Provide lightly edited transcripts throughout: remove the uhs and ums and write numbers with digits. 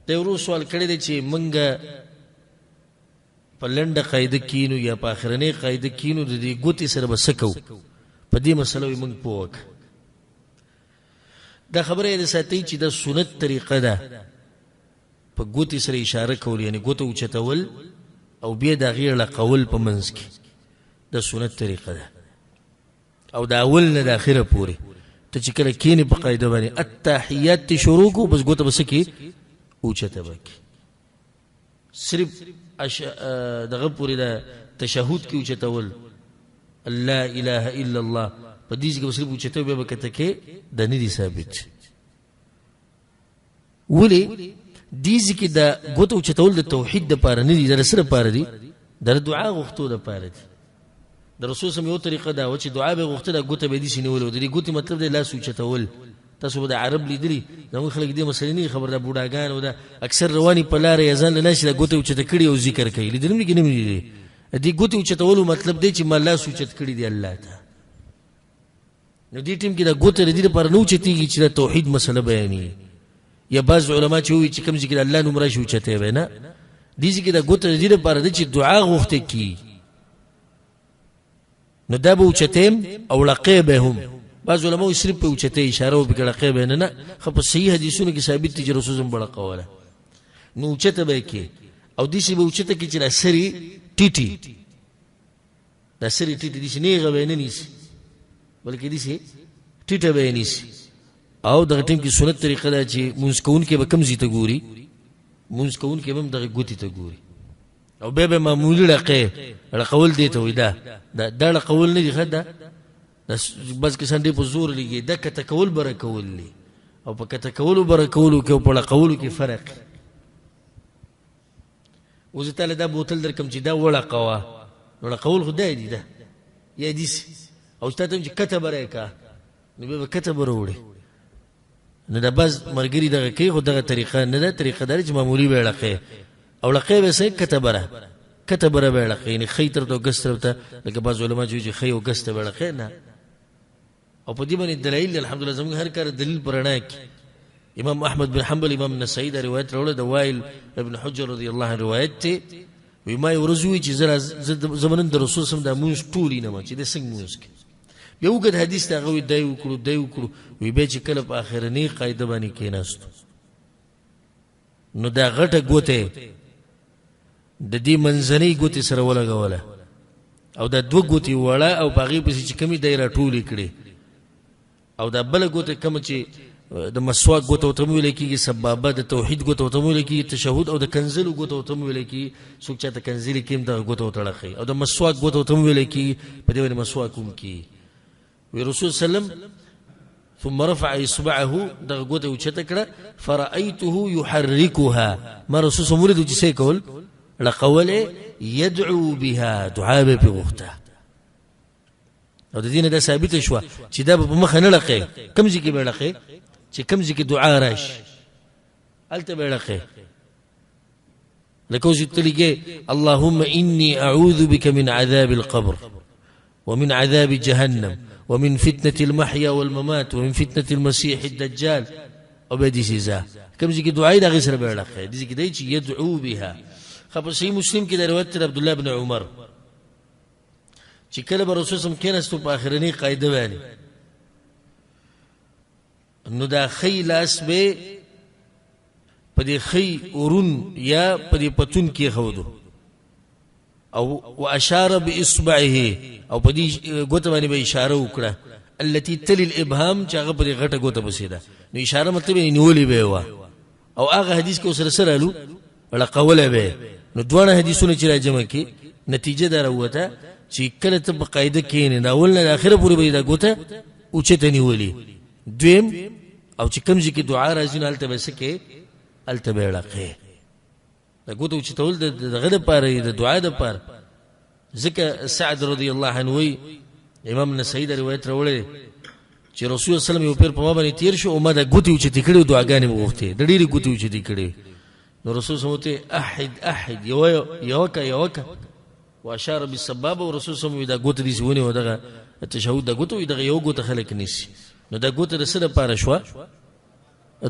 د ورو سوال کړی دی چې منګه په لنډه قاعده کینو یا په اخرنۍ قاعده کینو د دې ګوتې سره به څه کوو په دې مسله یې موږ پوه وکړو دا خبره یې د ساتئ چې د سنت طریقه ده په ګوتې سره اشاره کول یعنی ګوته اوچتول او بیا د هغې ړقول په منځ کې د سنت طریقه ده او د اول نه د اخره پورې ته چې کله کینې په قاعده باندې التحیات تی شروع کو بس ګوته به څه کې اوچته به کې صرف دغه پورې د تشهد کې اوچتول لا اله الا الله په دې کې صرف اوچته بیا به کته کې د نه دي ثابت ولې دې کې د ګوته اوچتول د توحید دپاره نه دي د سره پاره دي د دعا غوښتو دپاره دي د رسول سم یو طریقه دا و چې دعا به غوښته د ګوته به دې سي نیول د دې ګوتې مطلب دی لاس اوچتول تاسو به د عرب لیدلي زموږ خلک دې مسلې نه خبر د بوډاګان او د اکثر رواني په لارې اذان له نشي د ګوتې اوچته کړي او ذکر کوي لیدلم کې نه لیدلي دې ګوتې اوچتولو مطلب دی چې ما لاس اوچت کړي دی الله ته نو دې ټیم کې د ګوتې د دې لپاره نه اوچتېږي چې د توحید مسله بیانوي یا بعض علما چې وایي چې کوم ځای کې د الله نوم راشي اوچتی وی نه دې ځای کې د ګوتې د دې لپاره دی چې دعا غوښته کړي نو دا به اوچتیم او لقې به هم بعض علماء صرف په اوچته اشاره او په لقې به نه خو په صحیح حدیثونو کې ثابت دي چې رسول الله بڑا قوله نو اوچته به کې او دې شی به اوچته کې چې لاسري ټیټي لاسري ټیټي دې شي نه غوې نه نیسي بلکې دې شي ټیټه به نیسي او دغه ټیم کې سنت طریقه ده چې مونږ کوون کې به کم زی ته ګوري مونږ کوون کې به دغه ګوتی ته ګوري او به معمولی لقول دی ته وي دا لقول نه دي خدا بس کې سندې په زور لګي دا کته کول برکول لي او په کته کول برکول کې او په لقول کې فرق وزه تعالی دا بوتل در کوم چې دا وړه قوا نو لقول خدای دی دا یا دې او ستاسو چې کته برکا نو به کته بروړي نو دا بس مرګري دغه کې خو دغه طریقه نه ده طریقه دار چې معمولی به لقې او لقې به سې کتبره به لقې نه خیتر تو ګستر ته لکه بعض علما چې خي او ګسته به لقې نه او په دې باندې دلایل الحمدلله زموږ هر کار دلیل پرانه کې امام احمد بن حنبل امام نسائی دا روایت راوړل د وائل ابن حجر رضی الله عنه روایت ته وی ما ورزوی چې زمونږ د رسول سم د مونږ ټولې نه چې د څنګه مونږ کې یو وګد حدیث ته غوي دی وکړو وی به چې کله په اخرنی قاعده باندې کېناست نو دا غټه ګوته د دې منځنۍ ګوتې سره ولګوله او دا دوه ګوتې وړه او باغې پسې چې کمی دایره ټولې کړې او دا بل ګوتې کوم چې د مسواک ګوته ته ویل کېږي سبابه د توحید ګوته ته ویل کېږي تشهود او د کنزل ګوته ته ویل کېږي څوک چې ته کنزل کېم د ګوته ته لخي او د مسواک ګوته ته ویل کېږي په دې باندې مسواک کوم کې وی رسول سلام ثم رفع اصبعه د ګوته اوچته کړه فرأيته يحركها ما رسول سمول د چې کول لقول يدعو بها دعاء به وغوښته او د دین دا ثابت شو چې دا په مخ نه لقې کوم ځکه به لقې چې کوم ځکه دعا راش الته به لقې لکه چې تلګي اللهم اني اعوذ بك من عذاب القبر ومن عذاب جهنم ومن فتنة المحيا والممات ومن فتنة المسيح الدجال وبدي سيزا كم زي دعاء دا غسر بيرلقه دي زي كده يدعو بها خبر صحيح مسلم كده رواية عبد الله بن عمر چې کله به رسول سم کېناستو په اخرنی قاعده باندې نو دا خی لاس به په دې خی ورون یا په دې پتون کې خودو او واشار باصبعه او په دې ګوت باندې به اشاره وکړه التي تلي الابهام چې هغه په دې غټه ګوته بسیده نو اشاره مطلب نیولې به وا او هغه حدیث کې سره سره لو ولا قوله به نو دوه حدیثونه چې راجمه کې نتیجه دا وروته چې کله ته په قاعده کې نه دا ول نه اخره پورې به دا ګوته اوچته نیولې دویم او چې کوم ځکه دعا راځي نه الته وسکه الته به لقې دا ګوته اوچته ول د غد پاره د دعا د پاره ځکه سعد رضی الله عنه وی امام نسائی دا روایت راوړل چې رسول الله صلی الله علیه وسلم یو پیر په ما باندې تیر شو او ما دا ګوته اوچته کړې دعاګانې وغوښتې د ډېری ګوته اوچته کړې نو رسول الله صلی الله علیه وسلم یوکا واشار بالسبابه ورسول صلی الله علیه وسلم دا ګوته دې ونه ودغه تشهود دا ګوته دغه یو ګوته خلک نشي نو دا ګوته د سره پاره شو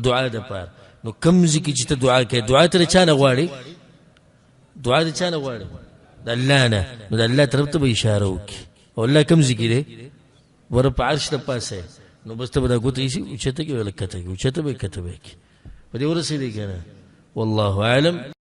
دعا د پاره. نو کم ځکه چې ته دعا کوي، دعا ته چا نه غواړي؟ دعا د چا نه غواړي؟ د الله نه. نو د الله طرف ته به اشاره وکړي. او الله کم ذکر دی ور په عرش ته پاسه، نو بس ته به دا ګوته شي او چته کې ولکته کې او چته به کته به کې په دې ورسېږي کنه. والله اعلم.